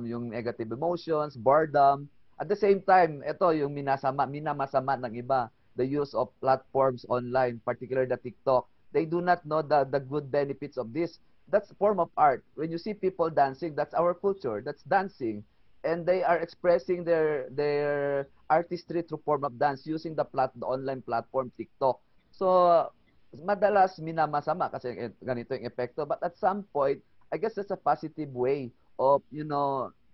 [SPEAKER 3] yung negative emotions, boredom. At the same time, ito yung minamasama ng iba, the use of platforms online, particularly the TikTok. They do not know the good benefits of this. That's a form of art. When you see people dancing, that's our culture, that's dancing. And they are expressing their artistry through form of dance using the online platform TikTok. So madalas minamasama kasi ganito yung epekto, but at some point I guess that's a positive way of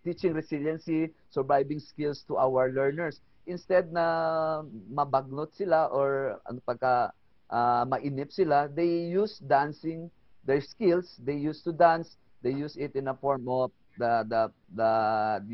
[SPEAKER 3] teaching resiliency, surviving skills to our learners. Instead na mabagnot sila or mainip sila, they use dancing, their skills, they used to dance, they use it in a form of the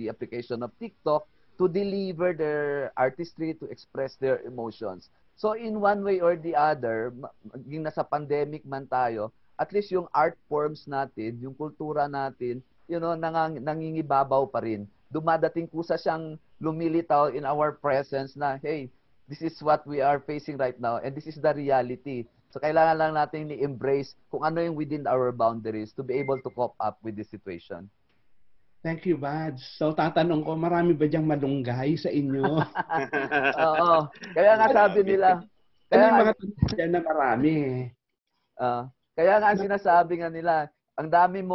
[SPEAKER 3] application of TikTok to deliver their artistry, to express their emotions. So in one way or the other, maging nasa pandemic man tayo, at least yung art forms natin, yung kultura natin, nangingibabaw pa rin. Dumadating kusa siyang lumilitaw in our presence na, hey, this is what we are facing right now and this is the reality. So kailangan lang natin i-embrace kung ano yung within our boundaries to be able to cope up with this situation.
[SPEAKER 1] Thank you, Bads. So, tatanong ko, marami ba diyang malunggay sa inyo?
[SPEAKER 3] Oo. Kaya nga sabi nila.
[SPEAKER 1] Kaya yung mga tanong na marami.
[SPEAKER 3] Kaya nga sinasabi nga nila, ang dami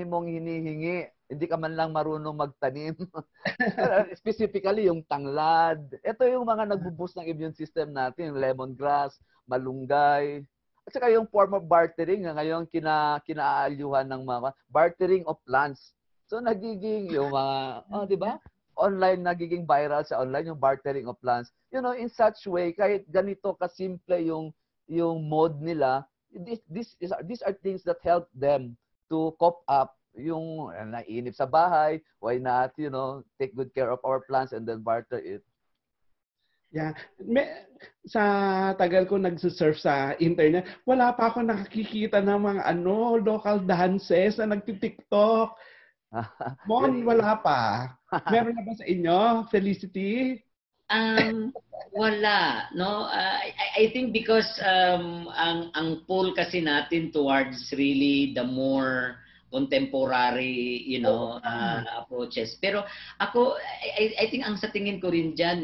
[SPEAKER 3] mong hinihingi, hindi ka man lang marunong magtanim. Specifically, yung tanglad. Ito yung mga nagbo-boost ng immune system natin, yung lemongrass, malunggay. At saka yung form of bartering na ngayon kinaalyuhan ng mga bartering of plants. So nagiging yung mga, di ba? online nagiging viral sa online yung bartering of plants. You know, in such way, kahit ganito kasimple yung mode nila, these are things that help them to cope up yung naiinip sa bahay, why not, you know, take good care of our plants and then barter it.
[SPEAKER 1] Yeah. Sa tagal ko nagsusurf sa internet, wala pa ako nakikita ng mga local dances na nagti-TikTok. Mon, wala pa. Meron na ba sa inyo, Felicity?
[SPEAKER 2] Wala, no. I think because ang pull kasi natin towards really the more contemporary, you know, approaches. Pero ako, I think ang sa tingin ko rin diyan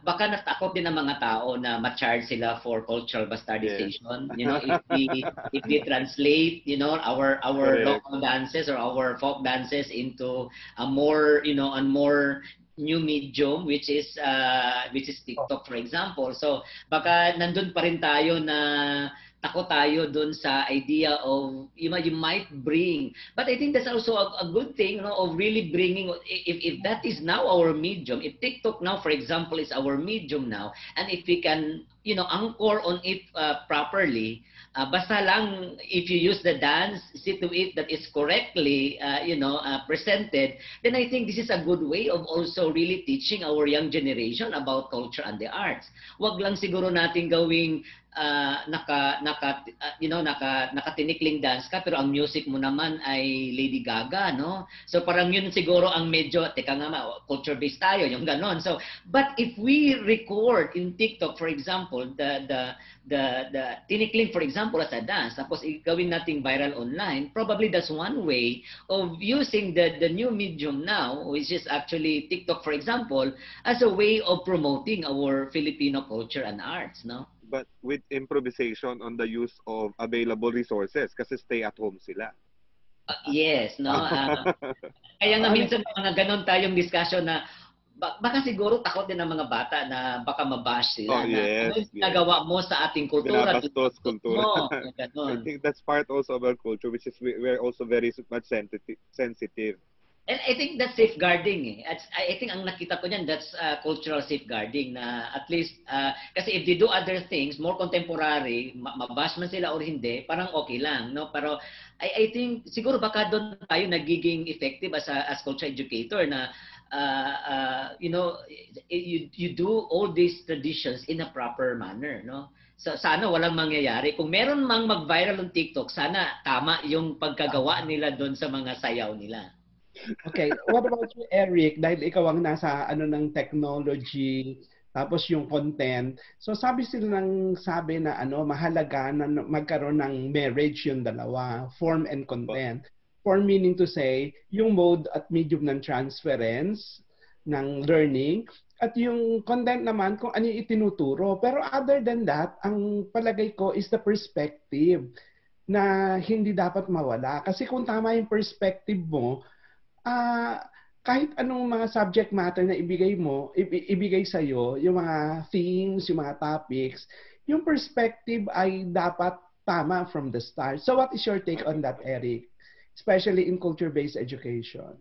[SPEAKER 2] baka natakot din ng mga tao na ma-charge sila for cultural bastardization. You know, if we translate, you know, our local dances or our folk dances into a more, you know, a more new medium, which is TikTok, for example. So baka nandun pa rin tayo na takot tayo dun sa idea of you might bring, but I think that's also a good thing, you know, of really bringing, if that is now our medium, if TikTok now, for example, is our medium now, and if we can, you know, anchor on it properly, basta lang if you use the dance, see to it that is correctly, you know, presented, then I think this is a good way of also really teaching our young generation about culture and the arts. Wag lang siguro natin gawing nakatinikling dance ka pero ang music mo naman ay Lady Gaga, no? So parang yun siguro ang medyo culture based tayo, yung ganon. So but if we record in TikTok, for example, the tinikling, for example, as a dance, tapos gawin nating viral online, probably that's one way of using the new medium now, which is actually TikTok, for example, as a way of promoting our Filipino culture and arts, no?
[SPEAKER 4] But with improvisation on the use of available resources kasi stay at home sila.
[SPEAKER 2] Yes, no? Kaya nga minsan mga ganon tayong discussion na baka siguro takot din ng mga bata na baka mabash sila. Ano yung ginagawa mo sa ating kultura?
[SPEAKER 4] Binabastos kultura. I think that's part also of our culture, which is we're also very much sensitive.
[SPEAKER 2] And I think that's safeguarding. I think ang nakita ko niyan, that's cultural safeguarding na at least, kasi if they do other things, more contemporary, mabash man sila or hindi, parang okay lang. No? Pero I think siguro baka doon tayo nagiging effective as culture educator na you know, you do all these traditions in a proper manner. No? So, sana walang mangyayari. Kung meron mang mag-viral ng TikTok, sana tama yung pagkagawa nila doon sa mga sayaw nila.
[SPEAKER 1] Okay, what about you, Eric? Dahil ikaw ang nasa ng technology, tapos yung content. So sabi na mahalaga na magkaroon ng marriage yung dalawa, form and content. Form meaning to say, yung mode at medium ng transference ng learning, at yung content naman kung ano yung itinuturo. Pero other than that, ang palagay ko is the perspective na hindi dapat mawala. Kasi kung tama yung perspective mo, kahit anong mga subject matter na ibigay sa'yo, yung mga themes, yung mga topics, yung perspective ay dapat tama from the start. So what is your take on that, Eric? Especially in culture-based education.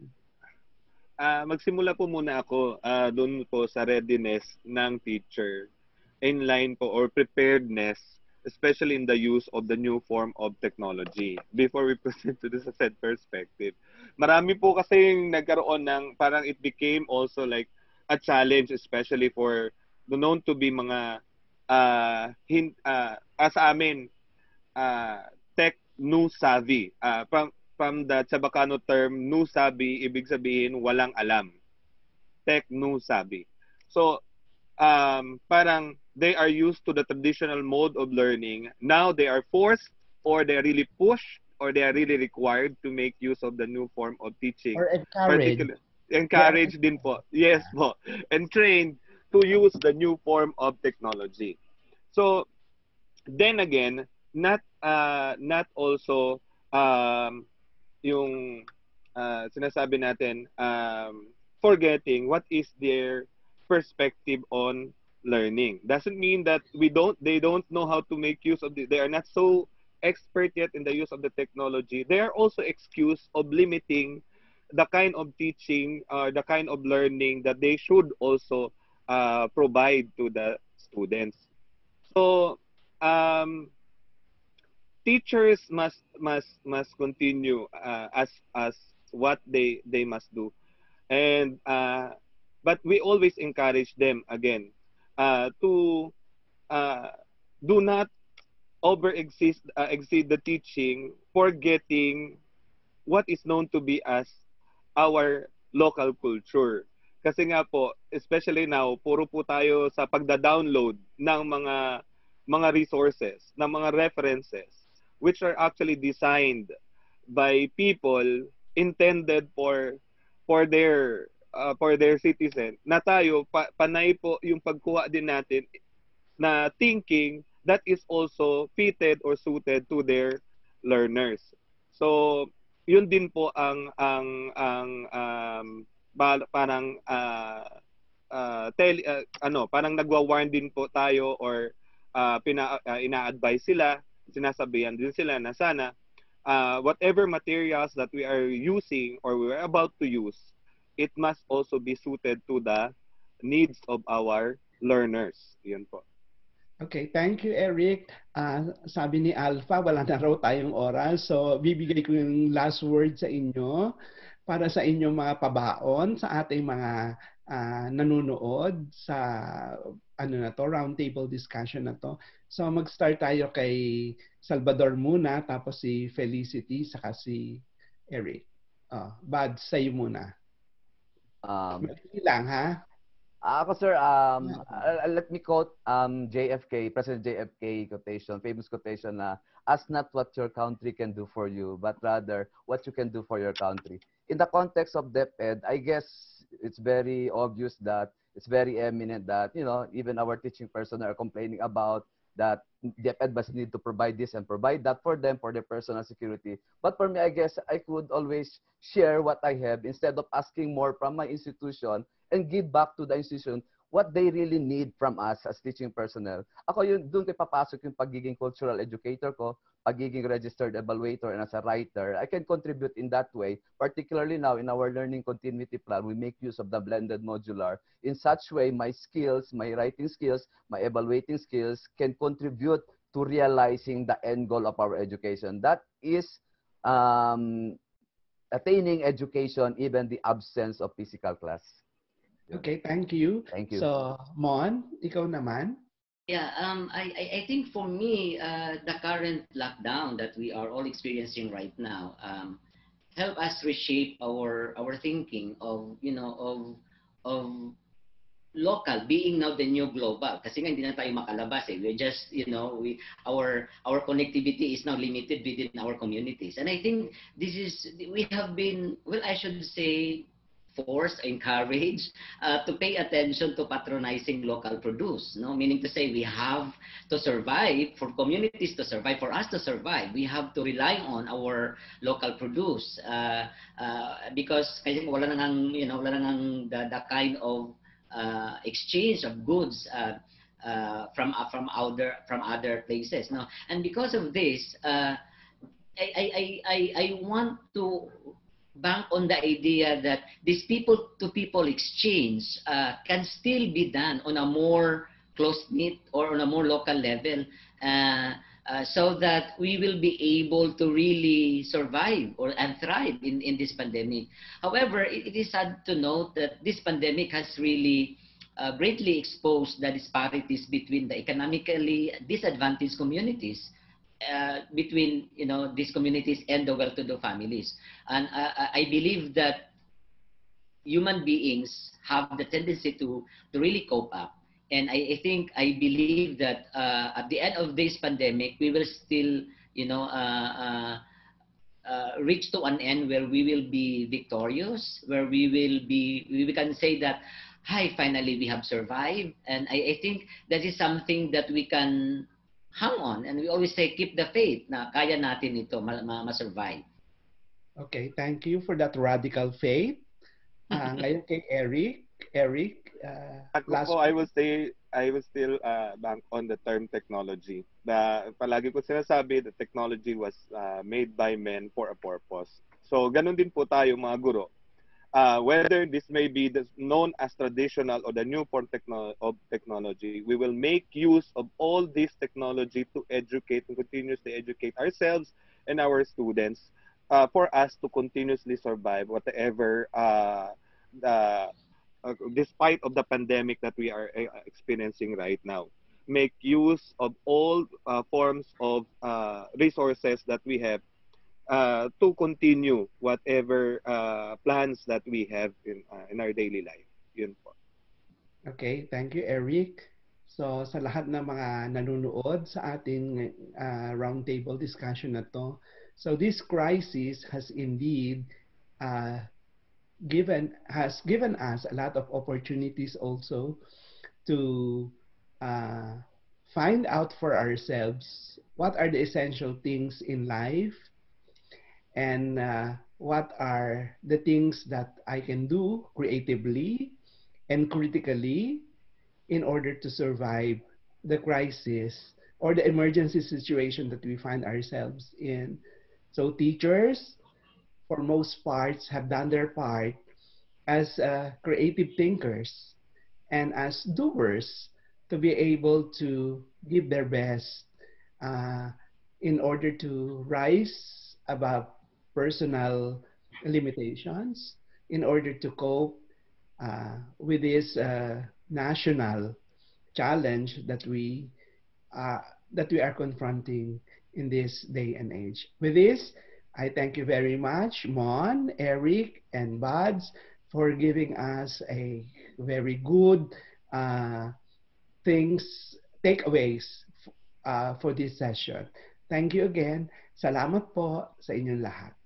[SPEAKER 4] Magsimula po muna ako doon po sa readiness ng teacher in line po or preparedness, especially in the use of the new form of technology. Before we proceed to the said perspective, marami po kasi nagkaroon ng parang it became also like a challenge, especially for the known to be mga as amin tech new savvy. From the Chabacano term, new savvy, ibig sabihin walang alam. Tech new savvy. So, parang they are used to the traditional mode of learning. Now they are forced or they are really pushed or they are really required to make use of the new form of teaching.
[SPEAKER 1] Or encouraged.
[SPEAKER 4] Encouraged din po. Yes po. And trained to use the new form of technology. So, then again, not also yung sinasabi natin forgetting what is their perspective on learning. Doesn't mean that they don't know how to make use of they are not so expert yet in the use of the technology. They are also excused of limiting the kind of teaching, the kind of learning that they should also provide to the students. So um, teachers must continue as what they must do, and but we always encourage them again to uh, do not exceed the teaching, forgetting what is known to be as our local culture. Kasi nga po, especially now, puro po tayo sa pagda-download ng mga resources, ng mga references, which are actually designed by people intended for their citizen. Na tayo panay po yung pagkuha din natin na thinking that is also fitted or suited to their learners. So, yun din po parang parang nagwa-warn din po tayo or ina-advise sila, sinasabihan din sila na sana whatever materials that we are using or we are about to use, it must also be suited to the needs of our learners. Yun po.
[SPEAKER 1] Okay, thank you, Eric. Sabi ni Alpha, wala na raw tayong oras. So, bibigay ko yung last word sa inyo para sa inyong mga pabaon sa ating mga nanonood sa round table discussion na to. So, mag-start tayo kay Salvador muna, tapos si Felicity, saka si Eric. Bad, sa'yo muna. Madali lang, ha?
[SPEAKER 3] Ako, sir, let me quote JFK, President JFK quotation, famous quotation na, ask not what your country can do for you, but rather what you can do for your country. In the context of DepEd, I guess it's very obvious that it's very eminent that, you know, even our teaching personnel are complaining about that DepEd must need to provide this and provide that for them, for their personal security. But for me, I guess I could always share what I have instead of asking more from my institution and give back to the institution what they really need from us as teaching personnel. Ako yun, doon kayo papasok yung pagiging cultural educator ko, pagiging registered evaluator, and as a writer. I can contribute in that way, particularly now in our learning continuity plan, we make use of the blended modular. In such way, my skills, my writing skills, my evaluating skills can contribute to realizing the end goal of our education. That is attaining education, even the absence of physical class.
[SPEAKER 1] Okay, thank you.
[SPEAKER 3] Thank you.
[SPEAKER 1] So, Mon, ikaw naman?
[SPEAKER 2] Yeah, I think for me, the current lockdown that we are all experiencing right now help us reshape our thinking of, you know, of local being now the new global. Kasi nga hindi na tayo makalabas eh. We're just, you know, our connectivity is now limited within our communities. And I think we have been, well, I should say, forced, encouraged to pay attention to patronizing local produce. No, meaning to say we have to survive, for communities to survive, for us to survive, we have to rely on our local produce because kasi wala na nang, you know, wala na nang the kind of exchange of goods from other places. No, and because of this, I want to bank on the idea that this people-to-people exchange can still be done on a more close-knit or on a more local level so that we will be able to really survive and thrive in this pandemic. However, it is sad to note that this pandemic has really greatly exposed the disparities between the economically disadvantaged communities between, you know, these communities and the well-to-do families. And I believe that human beings have the tendency to really cope up. And I believe that at the end of this pandemic, we will still, you know, reach to an end where we will be victorious, where we can say that, hi, finally we have survived. And I think that is something that we can hang on, and we always say keep the faith na kaya natin ito ma-survive.
[SPEAKER 1] Okay, thank you for that radical faith. Ngayon kay Eric.
[SPEAKER 4] Ako po, I will still bank on the term technology. Palagi ko sinasabi that technology was made by men for a purpose. So, ganun din po tayo mga guro. whether this may be known as traditional or the new form of technology, we will make use of all this technology to educate and continuously educate ourselves and our students for us to continuously survive whatever despite of the pandemic that we are experiencing right now. Make use of all forms of resources that we have to continue whatever plans that we have in our daily life. Yun po.
[SPEAKER 1] Okay, thank you, Eric. So, sa lahat ng mga nanonood sa ating roundtable discussion na to, so this crisis has indeed uh, has given us a lot of opportunities also to uh, find out for ourselves what are the essential things in life and what are the things that I can do creatively and critically in order to survive the crisis or the emergency situation that we find ourselves in. So teachers, for most parts, have done their part as creative thinkers and as doers to be able to give their best uh, in order to rise above personal limitations, in order to cope with this national challenge uh, that we are confronting in this day and age. With this, I thank you very much, Mon, Eric, and Buds, for giving us a very good uh, things, takeaways for this session. Thank you again. Salamat po sa inyong lahat.